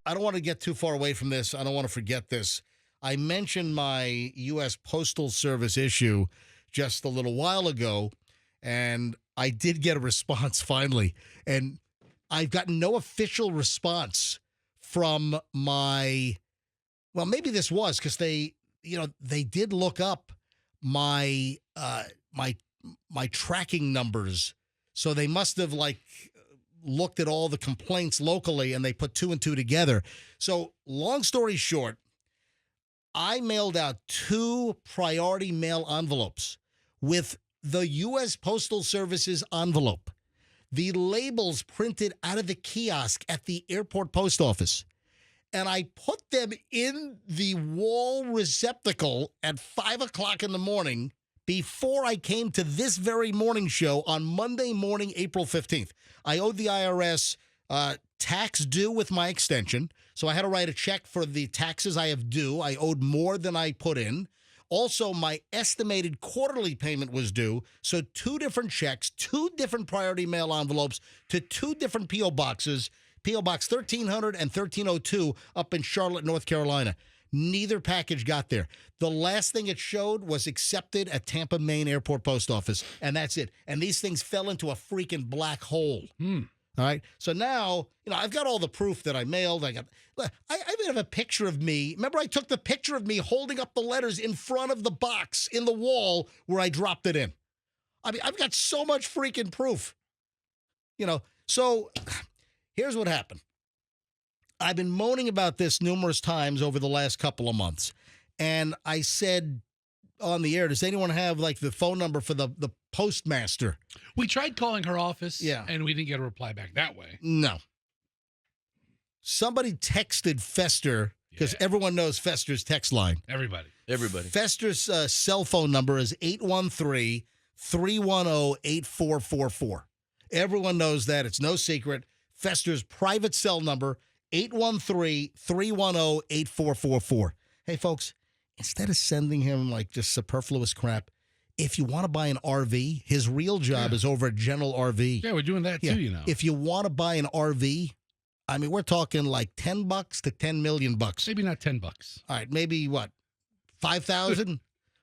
I don't want to get too far away from this. I don't want to forget this. I mentioned my U.S. Postal Service issue just a little while ago, and I did get a response finally. And I've gotten no official response from my, well, maybe this was because they did look up my my tracking numbers. So they must have looked at all the complaints locally and they put two and two together. So long story short, I mailed out 2 priority mail envelopes with the U.S. Postal Service's envelope, the labels printed out of the kiosk at the airport post office. And I put them in the wall receptacle at 5 o'clock in the morning before I came to this very morning show on Monday morning, April 15th. I owed the IRS tax due with my extension, so I had to write a check for the taxes I have due. I owed more than I put in. Also, my estimated quarterly payment was due, so 2 different checks, 2 different priority mail envelopes to 2 different P.O. boxes, P.O. Box 1300 and 1302 up in Charlotte, North Carolina. Neither package got there. The last thing it showed was accepted at Tampa, Maine Airport Post Office, and that's it. And these things fell into a freaking black hole. All right? So now, I've got all the proof that I mailed. I even have a picture of me. Remember, I took the picture of me holding up the letters in front of the box in the wall where I dropped it in. I mean, I've got so much freaking proof. So here's what happened. I've been moaning about this numerous times over the last couple of months. And I said on the air, does anyone have the phone number for the postmaster? We tried calling her office, yeah, and we didn't get a reply back that way. No. Somebody texted Fester, because everyone knows Fester's text line. Everybody. Fester's cell phone number is 813-310-8444. Everyone knows that. It's no secret. Fester's private cell number, 813-310-8444. Hey, folks, instead of sending him just superfluous crap, if you want to buy an RV, his real job is over at General RV. Yeah, we're doing that too, If you want to buy an RV, I mean, we're talking $10 to $10 million. Maybe not $10. All right, maybe what? 5,000?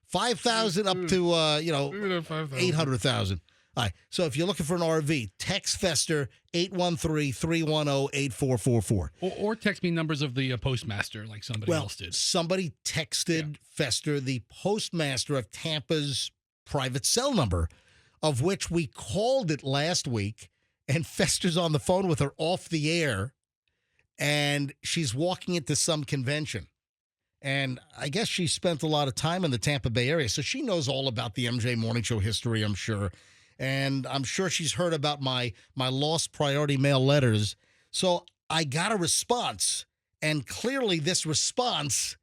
5,000 up to 800,000. All right, so if you're looking for an RV, text Fester 813-310-8444. Or text me numbers of the postmaster like somebody else did. Somebody texted Fester the postmaster of Tampa's private cell number, of which we called it last week, and Fester's on the phone with her off the air, and she's walking into some convention. And I guess she spent a lot of time in the Tampa Bay area, so she knows all about the MJ Morning Show history, I'm sure. And I'm sure she's heard about my lost priority mail letters. So I got a response, and clearly this response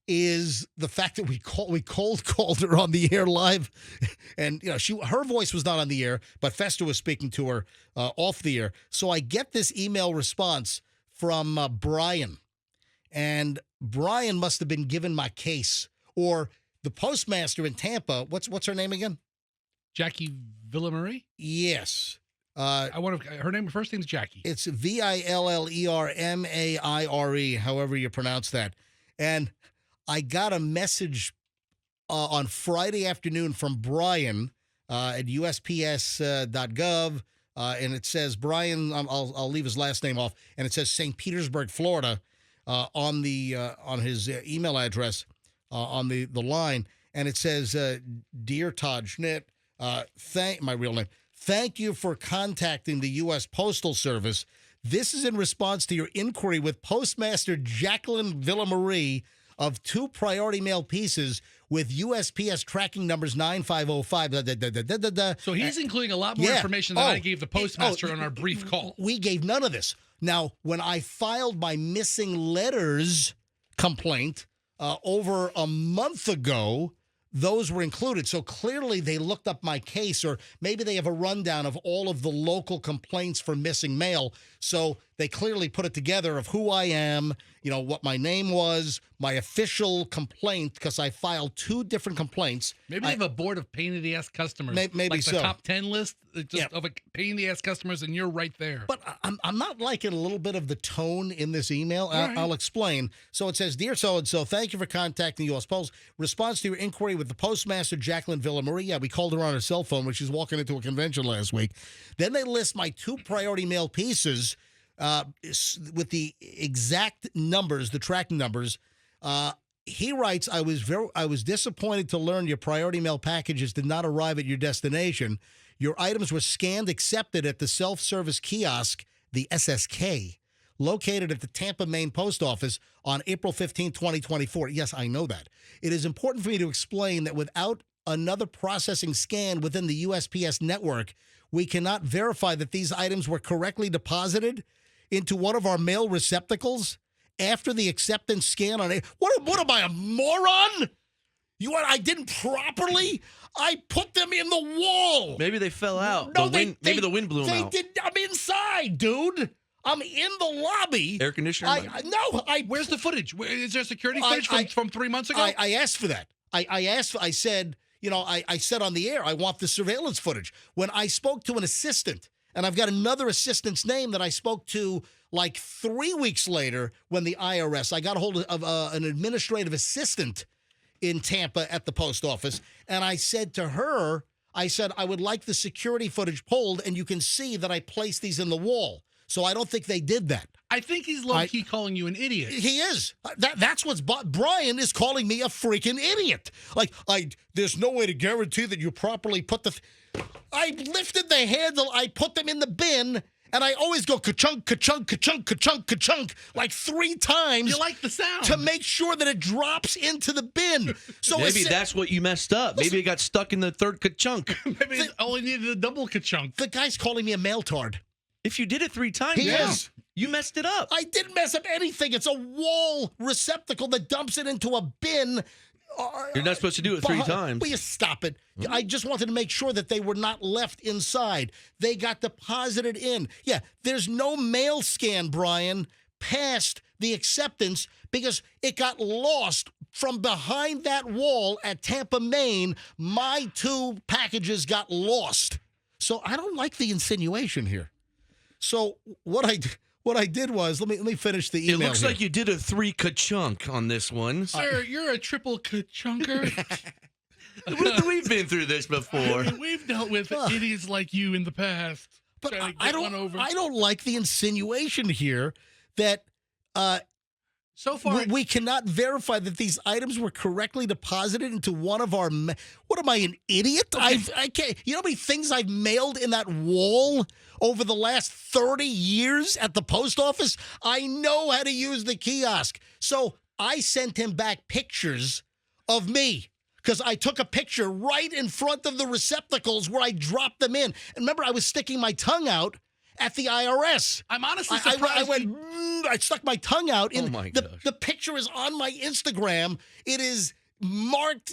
is the fact that we cold called her on the air live, and her voice was not on the air, but Fester was speaking to her off the air. So I get this email response from Brian, and Brian must have been given my case, or the postmaster in Tampa. What's her name again? Jackie Villamarie? Yes. Her first name's Jackie. It's Villermaire, however you pronounce that. And I got a message on Friday afternoon from Brian at USPS.gov, and it says Brian. I'll leave his last name off, and it says St. Petersburg, Florida, on his email address on the line, and it says, "Dear Todd Schnitt, my real name. Thank you for contacting the U.S. Postal Service. This is in response to your inquiry with Postmaster Jacqueline Villamarie of 2 priority mail pieces with USPS tracking numbers 9505. So he's including a lot more information than I gave the postmaster on our brief call. We gave none of this. Now, when I filed my missing letters complaint over a month ago, those were included. So clearly they looked up my case, or maybe they have a rundown of all of the local complaints for missing mail. So they clearly put it together of who I am, what my name was, my official complaint, because I filed 2 different complaints. Maybe they have a board of pain-in-the-ass customers. Maybe like the so. top 10 list of a pain-in-the-ass customers, and you're right there. But I'm not liking a little bit of the tone in this email. Right. I'll explain. So it says, Dear so-and-so, thank you for contacting the U.S. Post. Response to your inquiry with the Postmaster, Jacqueline Villamarie. Yeah, we called her on her cell phone when she was walking into a convention last week. Then they list my 2 priority mail pieces with the exact numbers, the tracking numbers. He writes, I was disappointed to learn your priority mail packages did not arrive at your destination. Your items were scanned, accepted at the self-service kiosk, the SSK, located at the Tampa, Maine post office on April 15, 2024. Yes, I know that. It is important for me to explain that without another processing scan within the USPS network, we cannot verify that these items were correctly deposited into one of our mail receptacles after the acceptance scan on What am I, a moron? I didn't properly? I put them in the wall. Maybe they fell out. No, Maybe the wind blew them out. I'm inside, dude. I'm in the lobby. Air conditioner? Where's the footage? Is there security footage from 3 months ago? I asked for that. I said, I said on the air, I want the surveillance footage. When I spoke to an assistant, and I've got another assistant's name that I spoke to like 3 weeks later when the IRS, I got a hold of an administrative assistant in Tampa at the post office, and I said to her, I would like the security footage pulled, and you can see that I placed these in the wall. So I don't think they did that. I think he's low-key calling you an idiot. He is. That's what's... Brian is calling me a freaking idiot. There's no way to guarantee that you properly put I lifted the handle, I put them in the bin, and I always go ka-chunk, ka-chunk, ka-chunk, ka-chunk, ka-chunk, like 3 times. You like the sound. To make sure that it drops into the bin. So maybe that's what you messed up. Maybe it got stuck in the third ka-chunk. Maybe it only needed a double ka-chunk. The guy's calling me a mailtard. If you did it 3 times, He is. You messed it up. I didn't mess up anything. It's a wall receptacle that dumps it into a bin. You're not supposed to do it 3 times. Will you stop it? I just wanted to make sure that they were not left inside. They got deposited in. Yeah, there's no mail scan, Brian, past the acceptance because it got lost from behind that wall at Tampa, Maine. My 2 packages got lost. So I don't like the insinuation here. So what I did was, let me finish the email. It looks here. like you did a 3 ka-chunk on this one. Sir, you're a triple ka-chunker. We've been through this before. We've dealt with idiots like you in the past. But I don't like the insinuation here that so far we cannot verify that these items were correctly deposited into one of our. What am I, an idiot? Okay. I can't. You know how many things I've mailed in that wall over the last 30 years at the post office? I know how to use the kiosk. So I sent him back pictures of me. Because I took a picture right in front of the receptacles where I dropped them in. And remember, I was sticking my tongue out at the IRS. I'm honestly surprised. I stuck my tongue out. Oh, my gosh. The picture is on my Instagram. It is marked,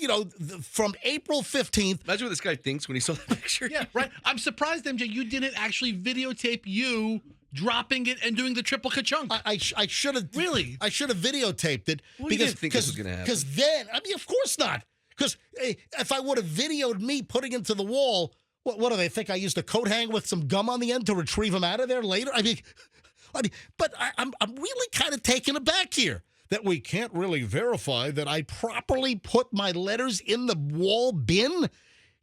from April 15th. Imagine what this guy thinks when he saw the picture. Yeah, right. I'm surprised, MJ, you didn't actually videotape you dropping it and doing the triple ka-chunk. I should have. Really? I should have videotaped it. Well, you didn't think this was going to happen. Because then, of course not. Because if I would have videoed me putting it to the wall, what do they think? I used a coat hanger with some gum on the end to retrieve them out of there later? But I'm really kind of taken aback here that we can't really verify that I properly put my letters in the wall bin.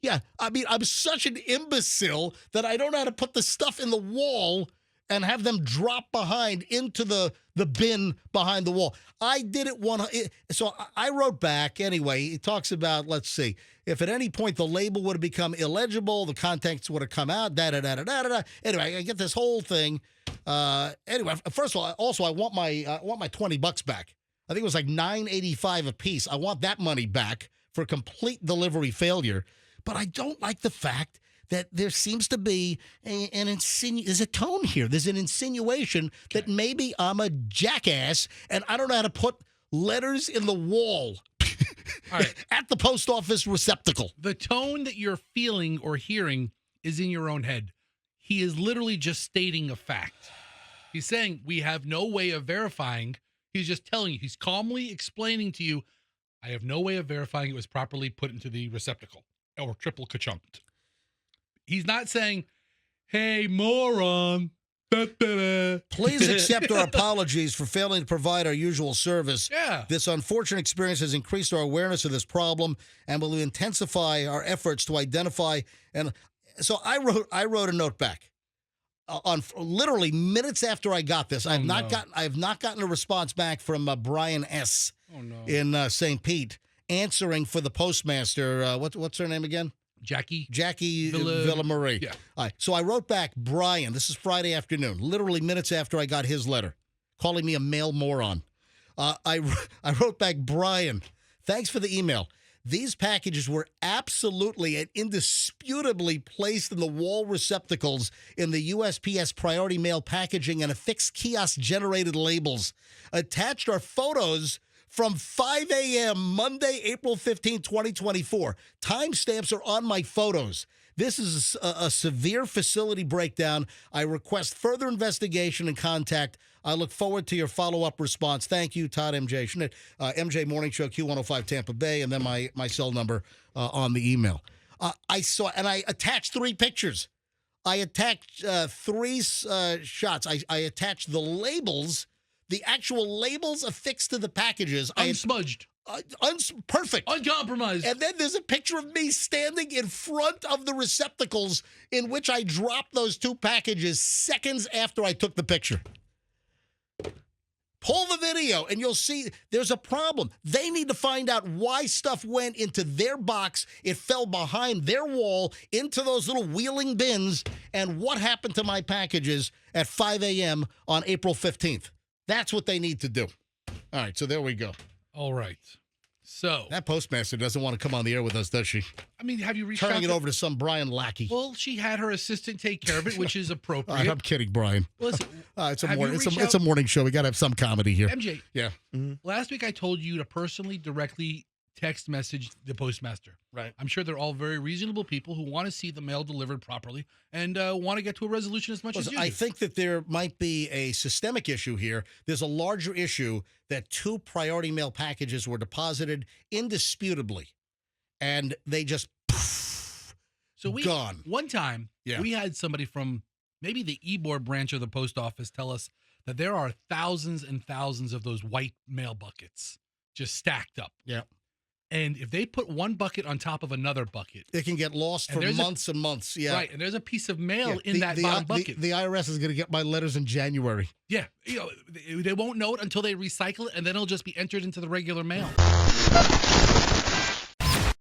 Yeah, I'm such an imbecile that I don't know how to put the stuff in the wall and have them drop behind into the bin behind the wall. I did it so I wrote back anyway. It talks about, let's see, if at any point the label would have become illegible, the contents would have come out, da-da-da-da-da-da. Anyway, I get this whole thing. Anyway, first of all, also I want my $20 back. I think it was like $9.85 a piece. I want that money back for complete delivery failure. But I don't like the fact that there seems to be there's a tone here. There's an insinuation that maybe I'm a jackass and I don't know how to put letters in the wall All right. at the post office receptacle. The tone that you're feeling or hearing is in your own head. He is literally just stating a fact. He's saying we have no way of verifying. He's just telling you. He's calmly explaining to you, I have no way of verifying it was properly put into the receptacle or triple ka-chunked. He's not saying, hey, moron. Please accept our apologies for failing to provide our usual service. Yeah. This unfortunate experience has increased our awareness of this problem and will intensify our efforts to identify. And so I wrote a note back. On literally minutes after I got this, I have not gotten a response back from Brian S. In St. Pete answering for the postmaster. What's her name again? Jackie Villamarie. Yeah. All right. So I wrote back, Brian, this is Friday afternoon, literally minutes after I got his letter, calling me a male moron. I wrote back, Brian, thanks for the email. These packages were absolutely and indisputably placed in the wall receptacles in the USPS priority mail packaging and affixed kiosk-generated labels. Attached are photos from 5 a.m. Monday, April 15, 2024. Timestamps are on my photos. This is a severe facility breakdown. I request further investigation and contact. I look forward to your follow-up response. Thank you, Todd MJ Schmidt. MJ Morning Show, Q105 Tampa Bay, and then my cell number on the email. I attached 3 pictures. I attached 3 shots. I attached the labels, the actual labels affixed to the packages. Unsmudged. Perfect. Uncompromised. And then there's a picture of me standing in front of the receptacles in which I dropped those 2 packages seconds after I took the picture. Pull the video and you'll see there's a problem. They need to find out why stuff went into their box. It fell behind their wall into those little wheeling bins. And what happened to my packages at 5 a.m. on April 15th? That's what they need to do. All right, so there we go. All right. So that postmaster doesn't want to come on the air with us, does she? I mean, have you reached Turning it over to some Brian lackey? Well, she had her assistant take care of it, which is appropriate. I'm kidding, Brian. Listen, it's a morning show. We got to have some comedy here. MJ. Yeah. Mm-hmm. Last week I told you to personally, directly text message the postmaster. Right. I'm sure they're all very reasonable people who want to see the mail delivered properly and want to get to a resolution as much as you do. I think that there might be a systemic issue here. There's a larger issue that 2 priority mail packages were deposited indisputably, and they just gone. One time, we had somebody from maybe the Ybor branch of the post office tell us that there are thousands and thousands of those white mail buckets just stacked up. Yeah. And if they put one bucket on top of another bucket, it can get lost for months and months. Yeah. Right. And there's a piece of mail in that bottom bucket. The IRS is going to get my letters in January. Yeah. They won't know it until they recycle it, and then it'll just be entered into the regular mail.